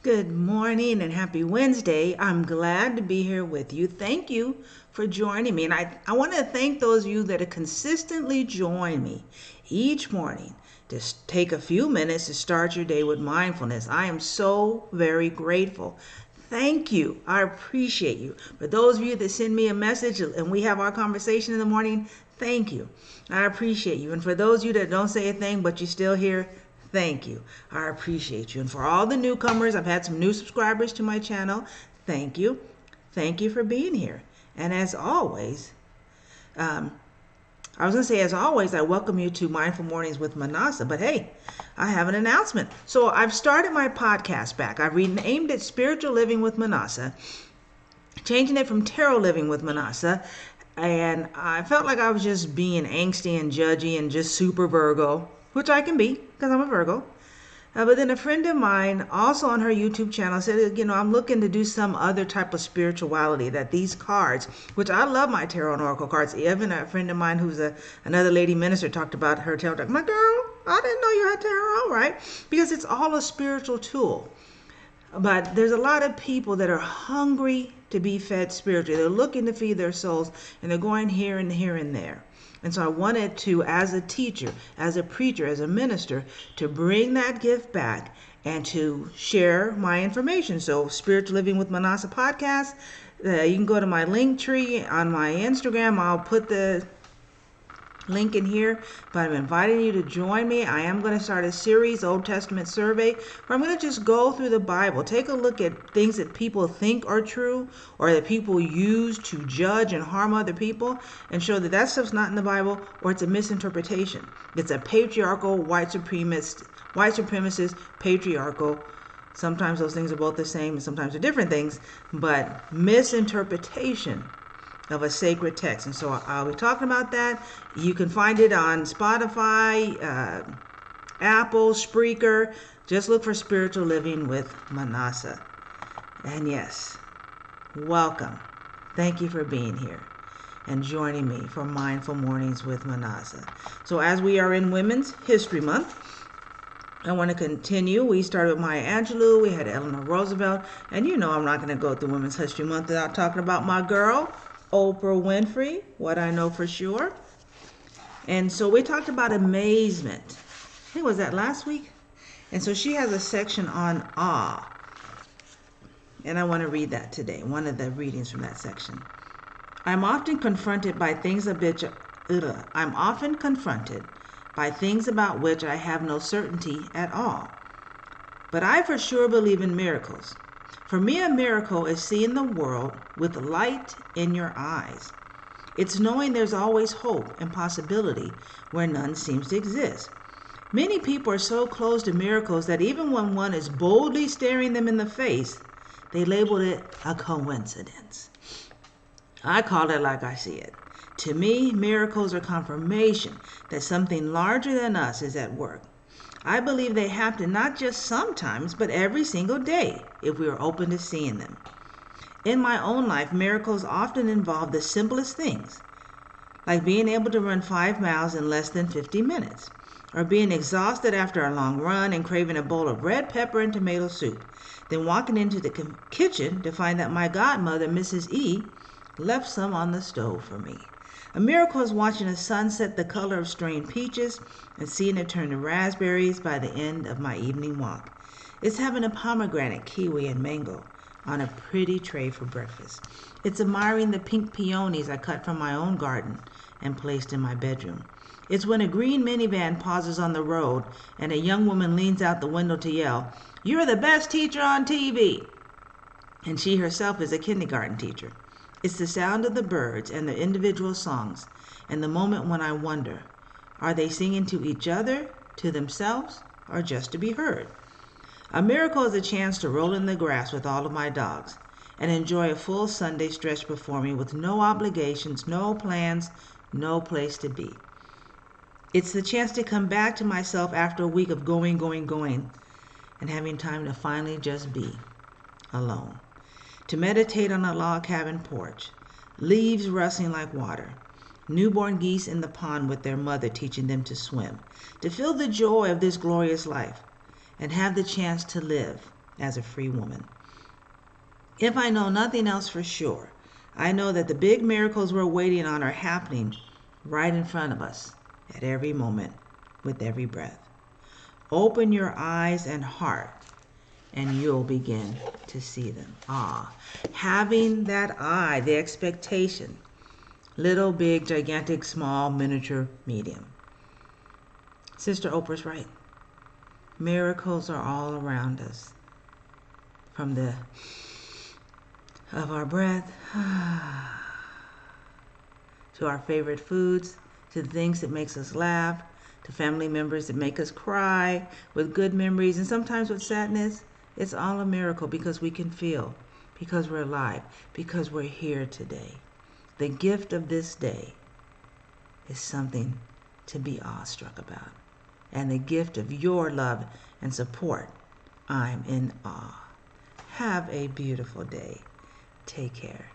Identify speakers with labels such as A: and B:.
A: Good morning and happy Wednesday. I'm glad to be here with you. Thank you for joining me. And I want to thank those of you that have consistently joined me each morning to take a few minutes to start your day with mindfulness. I am so very grateful. Thank you. I appreciate you. For those of you that send me a message and we have our conversation in the morning, thank you. I appreciate you. And for those of you that don't say a thing but you're still here, thank you. I appreciate you. And for all the newcomers, I've had some new subscribers to my channel. Thank you. Thank you for being here. And as always, as always, I welcome you to Mindful Mornings with Minnassa. But hey, I have an announcement. So I've started my podcast back. I've renamed it Spiritual Living with Minnassa, changing it from Tarot Living with Minnassa. And I felt like I was just being angsty and judgy and just super Virgo, which I can be because I'm a Virgo. But then a friend of mine, also on her YouTube channel, said, I'm looking to do some other type of spirituality, that these cards, which I love my tarot and oracle cards. Even a friend of mine who's another lady minister talked about her tarot. My girl, I didn't know you had tarot, right? Because it's all a spiritual tool. But there's a lot of people that are hungry to be fed spiritually. They're looking to feed their souls, and they're going here and here and there. And so I wanted to, as a teacher, as a preacher, as a minister, to bring that gift back and to share my information. So Spiritual Living with Minnassa podcast, you can go to my link tree on my Instagram. I'll put the link in here, but I'm inviting you to join me. I am going to start a series, Old Testament survey, where I'm going to just go through the Bible, take a look at things that people think are true or that people use to judge and harm other people, and show that that stuff's not in the Bible, or it's a misinterpretation. It's a patriarchal, white supremacist, patriarchal. Sometimes those things are both the same and sometimes they're different things, but misinterpretation of a sacred text. And so I'll be talking about that. You can find it on Spotify, Apple, Spreaker. Just look for Spiritual Living with Minnassa. And yes, welcome. Thank you for being here and joining me for Mindful Mornings with Minnassa. So as we are in Women's History Month, I want to continue. We started with Maya Angelou. We had Eleanor Roosevelt. And I'm not going to go through Women's History Month without talking about my girl, Oprah Winfrey, what I know for sure. And so we talked about amazement. I think was that last week? And so she has a section on awe. And I want to read that today, one of the readings from that section. I'm often confronted by things about which I have no certainty at all. But I for sure believe in miracles. For me, a miracle is seeing the world with light in your eyes. It's knowing there's always hope and possibility where none seems to exist. Many people are so close to miracles that even when one is boldly staring them in the face, they label it a coincidence. I call it like I see it. To me, miracles are confirmation that something larger than us is at work. I believe they happen not just sometimes, but every single day if we are open to seeing them. In my own life, miracles often involve the simplest things, like being able to run 5 miles in less than 50 minutes, or being exhausted after a long run and craving a bowl of red pepper and tomato soup, then walking into the kitchen to find that my godmother, Mrs. E, left some on the stove for me. A miracle is watching a sunset the color of strained peaches and seeing it turn to raspberries by the end of my evening walk. It's having a pomegranate, kiwi, and mango on a pretty tray for breakfast. It's admiring the pink peonies I cut from my own garden and placed in my bedroom. It's when a green minivan pauses on the road and a young woman leans out the window to yell, "You're the best teacher on TV!" And she herself is a kindergarten teacher. It's the sound of the birds and their individual songs, and the moment when I wonder, are they singing to each other, to themselves, or just to be heard? A miracle is a chance to roll in the grass with all of my dogs and enjoy a full Sunday stretch before me with no obligations, no plans, no place to be. It's the chance to come back to myself after a week of going, and having time to finally just be alone. To meditate on a log cabin porch, leaves rustling like water, newborn geese in the pond with their mother teaching them to swim, to feel the joy of this glorious life and have the chance to live as a free woman. If I know nothing else for sure, I know that the big miracles we're waiting on are happening right in front of us at every moment, with every breath. Open your eyes and heart, and you'll begin to see them. Having that eye, the expectation, little, big, gigantic, small, miniature, medium. Sister Oprah's right. Miracles are all around us. From the of our breath to our favorite foods, to the things that makes us laugh, to family members that make us cry, with good memories and sometimes with sadness. It's all a miracle because we can feel, because we're alive, because we're here today. The gift of this day is something to be awestruck about. And the gift of your love and support, I'm in awe. Have a beautiful day. Take care.